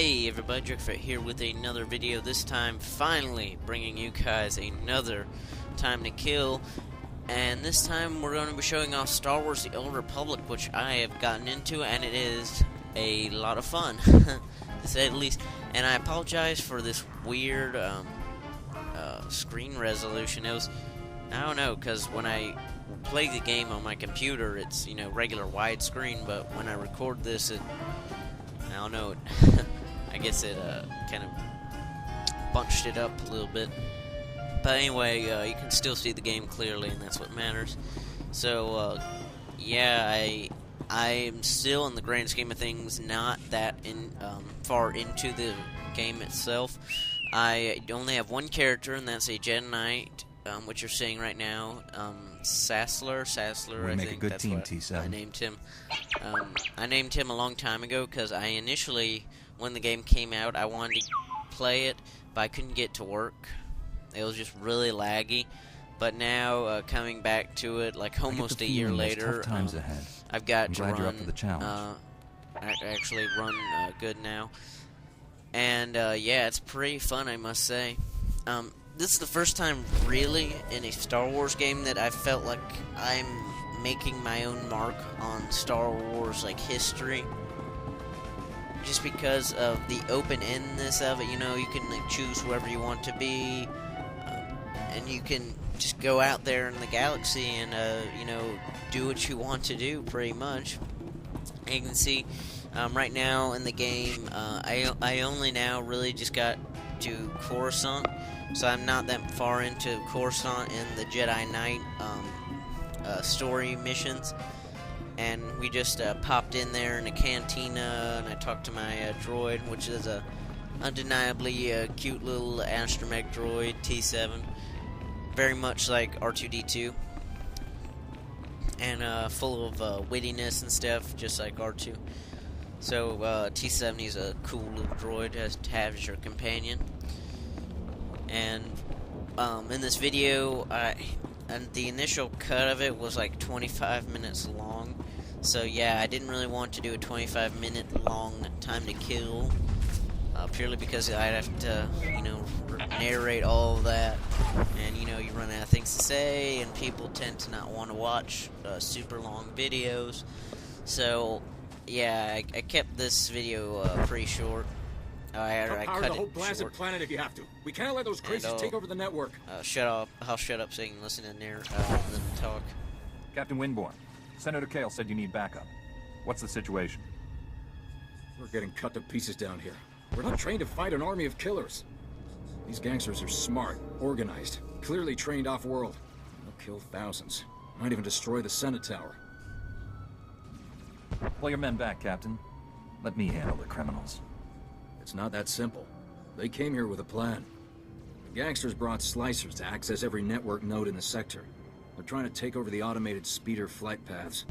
Hey everybody, Drickfit here with another video, this time finally bringing you guys another Time to Kill, and this time we're going to be showing off Star Wars The Old Republic, which I have gotten into, and it is a lot of fun, to say the least. And I apologize for this weird screen resolution. It was, I don't know, because when I play the game on my computer, it's, you know, regular widescreen, but when I record this, I don't know, I guess it kind of bunched it up a little bit. But anyway, you can still see the game clearly, and that's what matters. So, yeah, I am still, in the grand scheme of things, not that far into the game itself. I only have one character, and that's a Jedi Knight, which you're seeing right now. Sassler, I think that's what T7. I named him. I named him a long time ago because I initially, when the game came out, I wanted to play it, but I couldn't get to work. It was just really laggy. But now, coming back to it, like almost a year later, I've got to run. I actually run good now, and yeah, it's pretty fun, I must say. This is the first time, really, in a Star Wars game that I felt like I'm making my own mark on Star Wars, like, history. Just because of the open-endedness of it, you know, you can like, choose whoever you want to be, and you can just go out there in the galaxy and, you know, do what you want to do, pretty much. And you can see, right now in the game, I only now really just got to Coruscant. So I'm not that far into Coruscant and the Jedi Knight story missions, and we just popped in there in a cantina, and I talked to my droid, which is a undeniably cute little astromech droid, T7, very much like R2-D2, and full of wittiness and stuff, just like R2. So T7 is a cool little droid to have as your companion. And in this video, and the initial cut of it was like 25 minutes long. So yeah, I didn't really want to do a 25-minute long Time to Kill, purely because I'd have to, you know, narrate all of that, and you know, you run out of things to say, and people tend to not want to watch super long videos. So yeah, I kept this video pretty short. I power cut the whole it blasted short. planet if you have to. We can't let those crazies take over the network. Shut up. I'll shut up so you can listen in there and then talk. Captain Winborn, Senator Kale said you need backup. What's the situation? We're getting cut to pieces down here. We're not trained to fight an army of killers. These gangsters are smart, organized, clearly trained off-world. They'll kill thousands. Might even destroy the Senate Tower. Pull your men back, Captain. Let me handle the criminals. It's not that simple. They came here with a plan. The gangsters brought slicers to access every network node in the sector. They're trying to take over the automated speeder flight paths.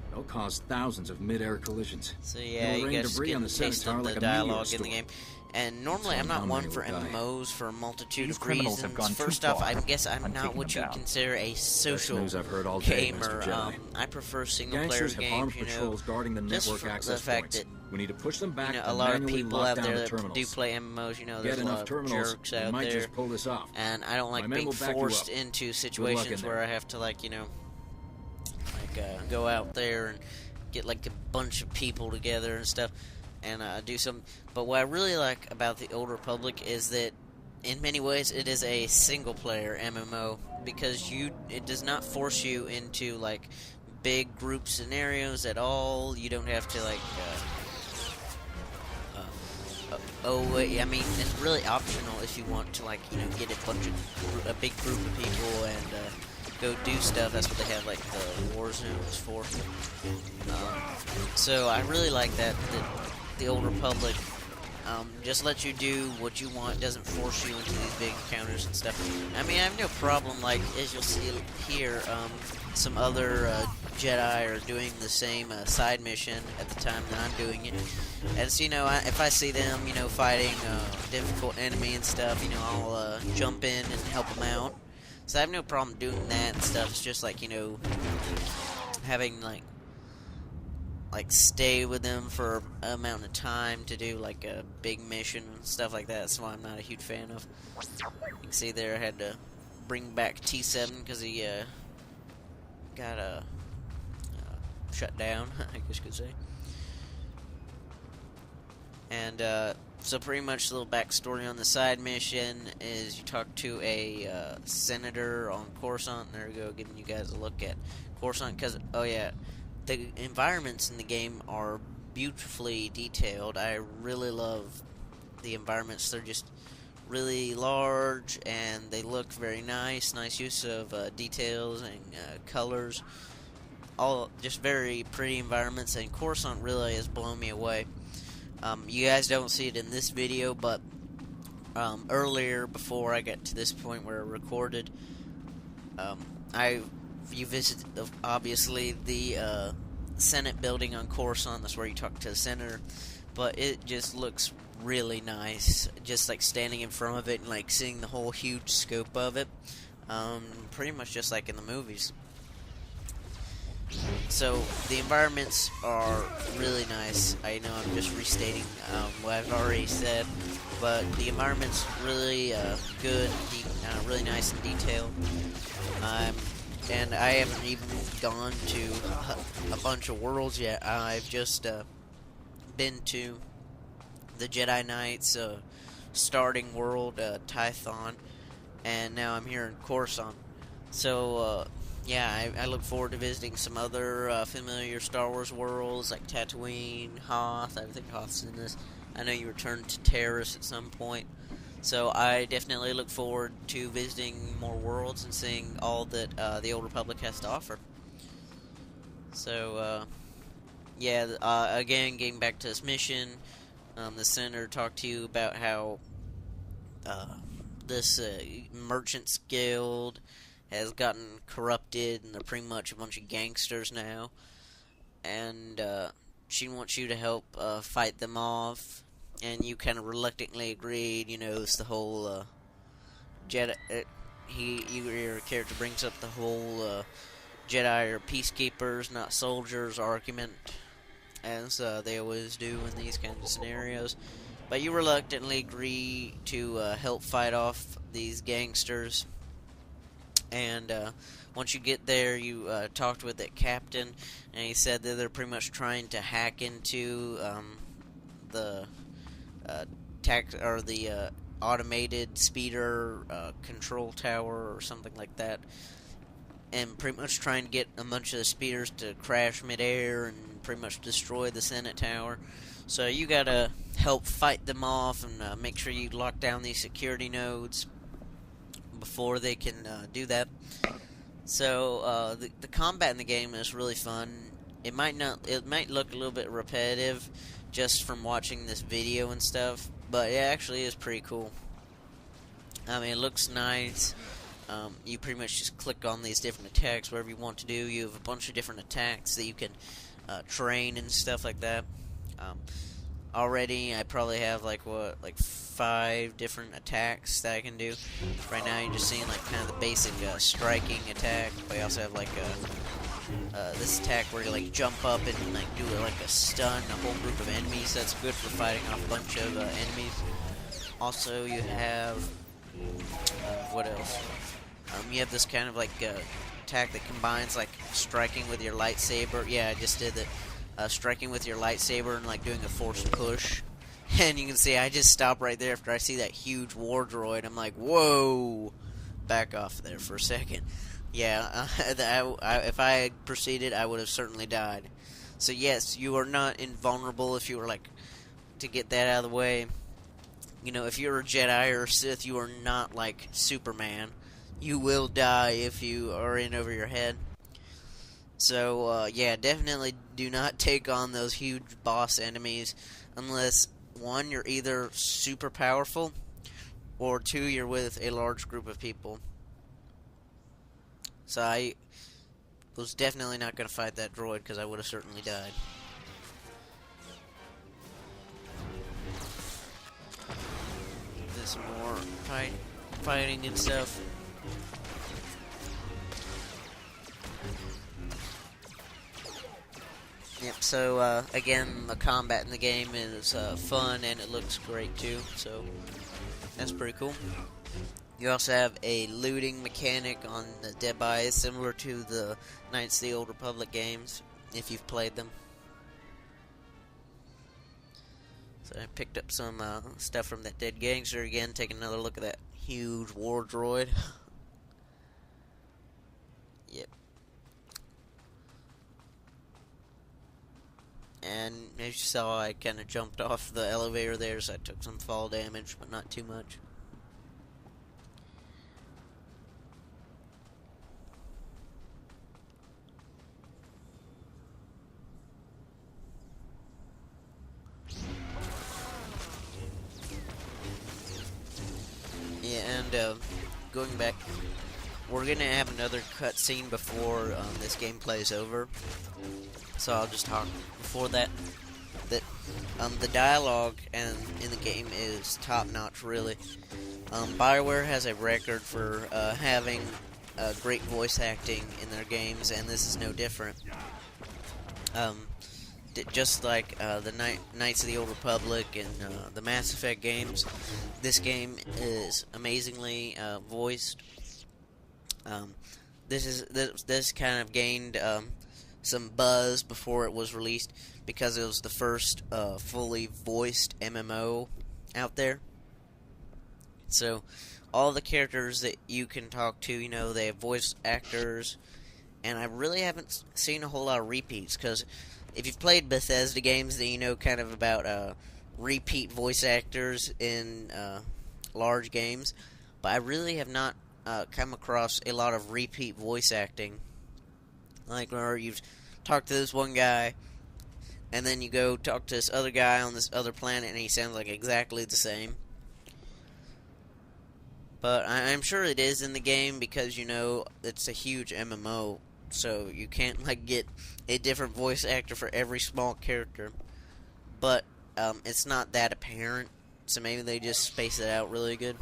They'll cause thousands of mid-air collisions. So yeah, you guys get a taste of the dialogue in the game. And normally I'm not one for MMOs for a multitude of reasons. First off, I guess I'm not what you'd consider a social gamer. I prefer single-player games, you know, just for the fact that, we need to push them back, you know, a lot of people out there that do play MMOs, you know, there's a lot of jerks out there, and I don't like being forced into situations where I have to, like, you know, like, go out there and get, like, a bunch of people together and stuff, and do some. But what I really like about the Old Republic is that, in many ways, it is a single-player MMO, because it does not force you into, like, big group scenarios at all. You don't have to, like, I mean, it's really optional if you want to, like, you know, get a big group of people and go do stuff. That's what they have, like, the war zones for. So I really like that the Old Republic just lets you do what you want, doesn't force you into these big encounters and stuff. I mean, I have no problem, like, as you'll see here, some other Jedi are doing the same side mission at the time that I'm doing it. And so, you know, if I see them, you know, fighting a difficult enemy and stuff, you know, I'll jump in and help them out. So I have no problem doing that and stuff. It's just like, you know, having, like, like stay with them for an amount of time to do like a big mission and stuff like that. That's why I'm not a huge fan of. You can see there I had to bring back T7 because he got shut down, I guess you could say. And so pretty much the little backstory on the side mission is you talk to a senator on Coruscant. There we go, giving you guys a look at Coruscant. Because, oh yeah, the environments in the game are beautifully detailed. I really love the environments. They're just really large and they look very nice. Nice use of details and colors. All just very pretty environments, and Coruscant really has blown me away. You guys don't see it in this video, but earlier, before I got to this point where I recorded, you visited, obviously, the Senate building on Coruscant. That's where you talk to the senator, but it just looks really nice, just like standing in front of it and like seeing the whole huge scope of it, pretty much just like in the movies. So the environments are really nice. I know I'm just restating what I've already said, but the environment's really good, really nice and detailed. And I haven't even gone to a bunch of worlds yet. I've just been to the Jedi Knights starting world, Tython, and now I'm here in Coruscant. So yeah, I look forward to visiting some other familiar Star Wars worlds like Tatooine, Hoth. I think Hoth's in this. I know you returned to Terrace at some point. So I definitely look forward to visiting more worlds and seeing all that the Old Republic has to offer. So, yeah, again, getting back to this mission, the senator talked to you about how this Merchants Guild has gotten corrupted, and they're pretty much a bunch of gangsters now. And she wants you to help fight them off. And you kind of reluctantly agreed. You know, it's the whole Jedi. Your character brings up the whole Jedi are peacekeepers, not soldiers argument, as they always do in these kinds of scenarios. But you reluctantly agree to help fight off these gangsters. And once you get there, you talked with that captain, and he said that they're pretty much trying to hack into the automated speeder control tower or something like that, and pretty much trying to get a bunch of the speeders to crash midair and pretty much destroy the Senate tower. So you gotta help fight them off and make sure you lock down these security nodes before they can do that. So the combat in the game is really fun. It might look a little bit repetitive just from watching this video and stuff, but it actually is pretty cool. I mean, it looks nice. You pretty much just click on these different attacks wherever you want to do. You have a bunch of different attacks that you can train and stuff like that. Already, I probably have like 5 different attacks that I can do. Right now, you're just seeing like kind of the basic striking attack. But I also have like this attack where you like jump up and like do like a stun a whole group of enemies. That's good for fighting off a bunch of enemies. Also, you have what else? You have this kind of like attack that combines like striking with your lightsaber. Yeah, I just did that. Striking with your lightsaber and like doing a forced push. And you can see I just stop right there after I see that huge war droid. I'm like, whoa! Back off there for a second. Yeah, if I had proceeded, I would have certainly died. So yes, you are not invulnerable if you were like to get that out of the way. You know, if you're a Jedi or a Sith, you are not like Superman. You will die if you are in over your head. So, yeah, definitely do not take on those huge boss enemies unless, 1, you're either super powerful, or 2, you're with a large group of people. So I was definitely not going to fight that droid because I would have certainly died. This more fighting and stuff. Yep, So, again, the combat in the game is fun, and it looks great, too. So, that's pretty cool. You also have a looting mechanic on the Dead by, similar to the Knights of the Old Republic games, if you've played them. So I picked up some stuff from that dead gangster again, taking another look at that huge war droid. Yep. And as you saw, I kind of jumped off the elevator there, so I took some fall damage, but not too much. Yeah, and going back, we're gonna have another cutscene before this gameplay is over. So I'll just talk before that. The dialogue and in the game is top notch, really. BioWare has a record for having great voice acting in their games, and this is no different. Just like the Knights of the Old Republic and the Mass Effect games, this game is amazingly voiced. This kind of gained some buzz before it was released because it was the first fully voiced MMO out there. So all the characters that you can talk to, you know, they have voice actors, and I really haven't seen a whole lot of repeats, because if you've played Bethesda games, then you know kind of about repeat voice actors in large games, but I really have not come across a lot of repeat voice acting. Like where you've talked to this one guy, and then you go talk to this other guy on this other planet, and he sounds like exactly the same. But I'm sure it is in the game because, you know, it's a huge MMO, so you can't, like, get a different voice actor for every small character. But it's not that apparent, so maybe they just space it out really good.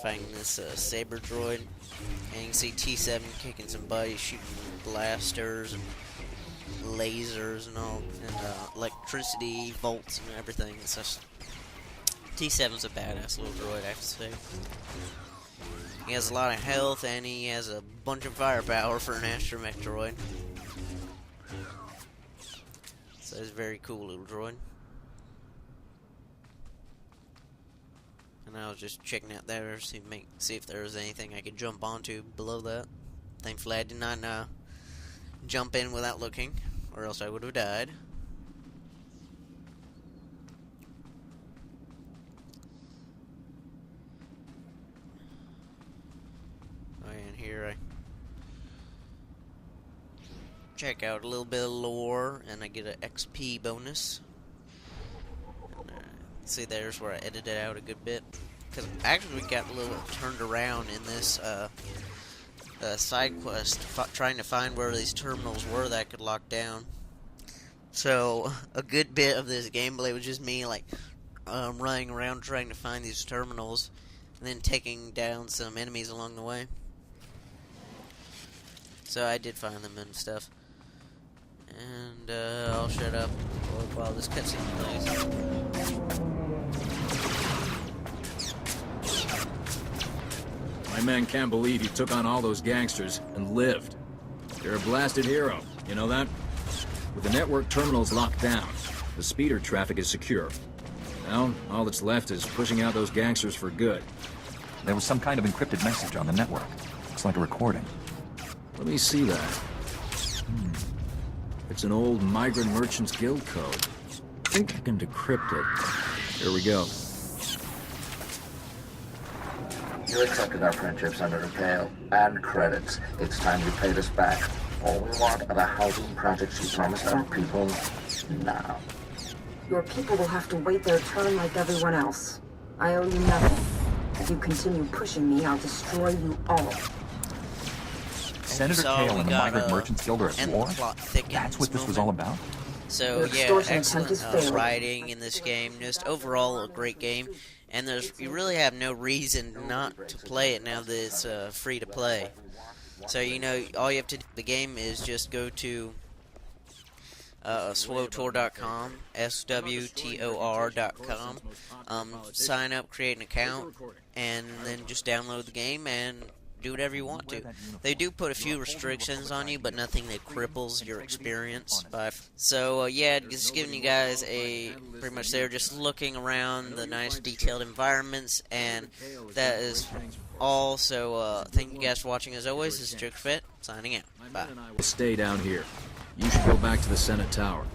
Fighting this saber droid, and you can see T7 kicking some butt. He's shooting blasters and lasers and all, and electricity bolts and everything. It's just T7's a badass little droid, I have to say. He has a lot of health, and he has a bunch of firepower for an astromech droid. So it's a very cool little droid. And I was just checking out there, see if there was anything I could jump onto below that. Thankfully, I did not jump in without looking, or else I would have died. And here I check out a little bit of lore, and I get an XP bonus. And, see, there's where I edited out a good bit, because actually we got a little turned around in this side quest, trying to find where these terminals were that I could lock down. So a good bit of this gameplay was just me like running around trying to find these terminals, and then taking down some enemies along the way. So I did find them and stuff. And I'll shut up while this cutscene plays. My men can't believe you took on all those gangsters and lived. You're a blasted hero, you know that? With the network terminals locked down, the speeder traffic is secure. Now, all that's left is pushing out those gangsters for good. There was some kind of encrypted message on the network. It's like a recording. Let me see that. It's an old Migrant Merchants Guild code. I think I can decrypt it. Here we go. You accepted our friendship, Senator Kale, and credits. It's time you paid us back. All we want are the housing projects you promised our people now. Your people will have to wait their turn like everyone else. I owe you nothing. If you continue pushing me, I'll destroy you all. Senator Kale and the Migrant Merchants Guild are at war? That's what this was all about? So, yeah, excellent writing in this game. Just overall a great game. And you really have no reason not to play it now that it's free to play. So, you know, all you have to do, the game is just go to swotor.com, swtor.com, sign up, create an account, and then just download the game and do whatever you want to. They do put a few restrictions on you, but nothing that cripples your experience. So, yeah, just giving you guys pretty much they're just looking around the nice detailed environments, and that is all. So, thank you guys for watching. As always, this is JokerFit, signing out. Bye. Stay down here. You should go back to the Senate Tower.